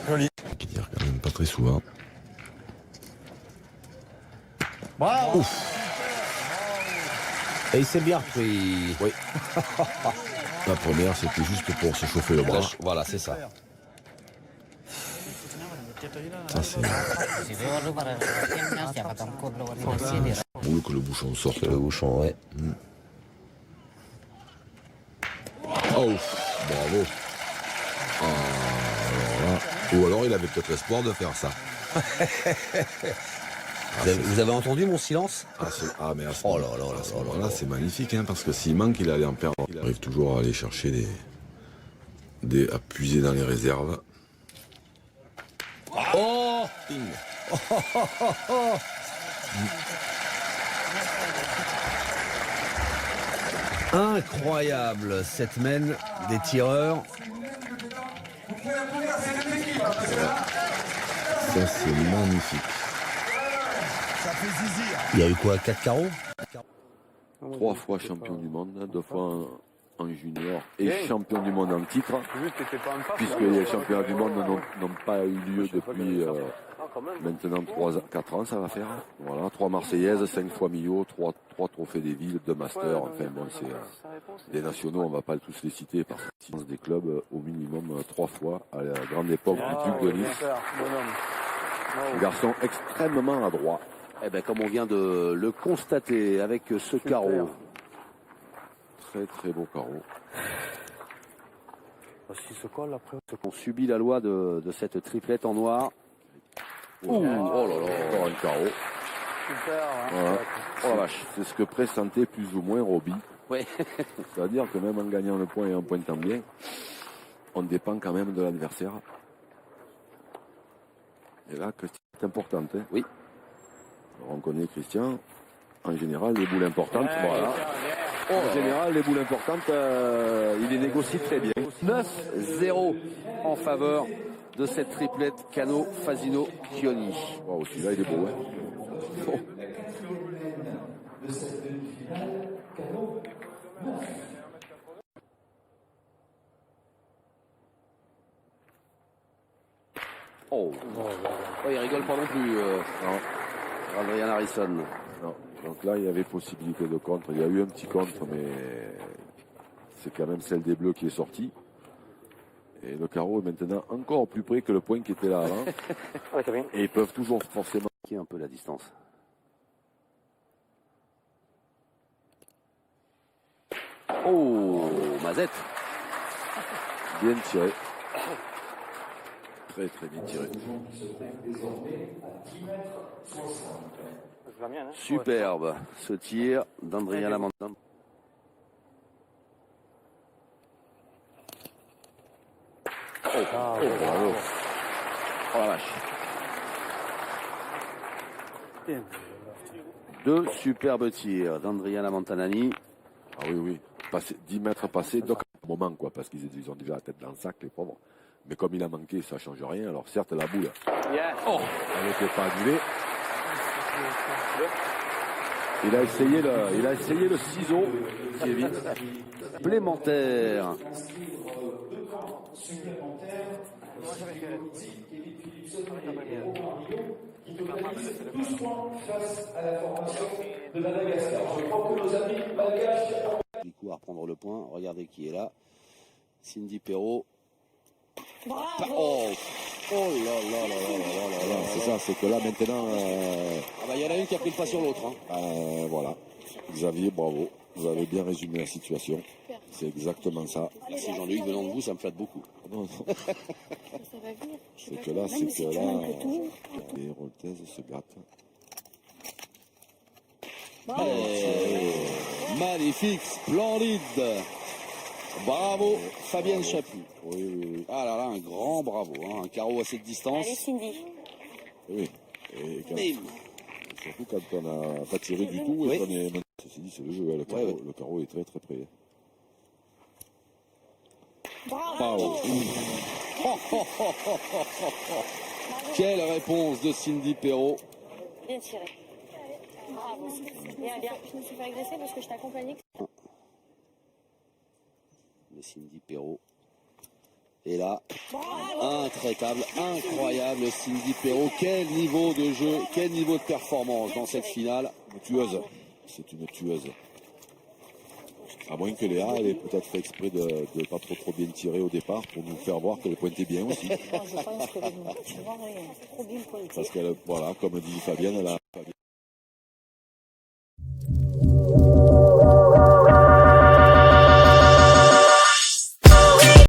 Joli. Qui tire quand même pas très souvent. Bravo. Et il s'est bien repris. Oui. La première, c'était juste pour se chauffer le bras. Voilà, c'est ça. Ça, c'est cool que le bouchon sorte. Le bouchon, ouais. Oh, bravo. Ah, alors là. Ou alors il avait peut-être l'espoir de faire ça. Vous avez entendu mon silence? Mais à ce Oh là là à ce là là moment-là, là. c'est magnifique, hein, parce que s'il manque, il allait en perdre. Il arrive toujours à aller chercher à puiser dans les réserves. Oh! Ping. Incroyable cette mène des tireurs. Ça, c'est magnifique. Il y a eu quoi, 4 carreaux? 3 fois champion du monde, 2 fois en junior et champion du monde en titre, puisque les championnats du monde n'ont pas eu lieu depuis maintenant 4 ans, ça va faire. Voilà, 3 Marseillaises, 5 fois Millau, 3 trophées des villes, 2 masters. Enfin bon, c'est des nationaux, on ne va pas tous les citer, parce que des clubs au minimum 3 fois à la grande époque du Duc de Nice. Un garçon extrêmement adroit. Eh ben, comme on vient de le constater avec ce carreau. Très très beau carreau. Si se colle après. On subit la loi de cette triplette en noir. Ouh, oh là là, encore un carreau. Super. Hein. Voilà. Oh la vache, c'est ce que pressentait plus ou moins Roby. Oui. C'est-à-dire que même en gagnant le point et en pointant bien, on dépend quand même de l'adversaire. Et là, Christian est importante. Hein. Oui. Alors, on connaît Christian. En général, les boules importantes, voilà. En général, les boules importantes, il les négocie très bien. 9-0 en faveur de cette triplette Cano, Fasino, Chioni. Wow, celui-là, il est beau. Hein. Oh. Oh, il rigole pas non plus. Non. Adrian Harrison. Non. Donc là, il y avait possibilité de contre. Il y a eu un petit contre, mais c'est quand même celle des Bleus qui est sortie. Et le carreau est maintenant encore plus près que le point qui était là avant. Et ils peuvent toujours forcément Qui est un peu la distance. Oh, Mazette. bien tiré. Très très bien tiré. Superbe ce tir d'Andrea Lamantin. Oh, bravo. Oh la vache. 2 superbes tirs d'Andrea Lamantanani. Ah oui, oui. 10 mètres passés, donc un moment, quoi, parce qu'ils ont déjà la tête dans le sac, les pauvres. Mais comme il a manqué, ça ne change rien. Alors certes, la boule, elle n'était pas annulée. Il a essayé le ciseau, qui est vite. Supplémentaire. Du coup, à reprendre le point. Regardez qui est là. Cindy Perrault. Oh, oh là là là là là là là. C'est ça, c'est que là maintenant, Ah bah il y en a une qui a pris le pas sur l'autre. Hein. voilà. Xavier, bravo. Vous avez bien résumé la situation. C'est exactement ça. Merci Jean-Luc, venant de vous, ça me flatte beaucoup. Non, non. Ça va venir. C'est que là, les Roltaises se grattent. Magnifique, splendide. Bravo, Fabienne Chaput. Oui, oui, oui. Ah là là, un grand bravo. Hein. Un carreau à cette distance. Allez, Cindy. Oui. Et Bim. surtout quand on n'a pas tiré du tout. Oui. Et qu'on est... Ceci dit, c'est le jeu. Hein. Le carreau est très très près. Bravo. Quelle réponse de Cindy Perrault. Bien tiré. Bravo. Bien, bien. Je me suis fait agresser parce que je t'accompagnais. Mais Cindy Perrault Et là, intraitable, incroyable Cindy Perrault. Quel niveau de jeu, quel niveau de performance dans cette finale. Une tueuse. C'est une tueuse. À moins que Léa, elle ait peut-être fait exprès de pas trop bien tirer au départ pour nous faire voir qu'elle pointait bien aussi. Moi, je pense que le trop bien pointé. Parce qu'elle, voilà, comme dit Fabienne, elle a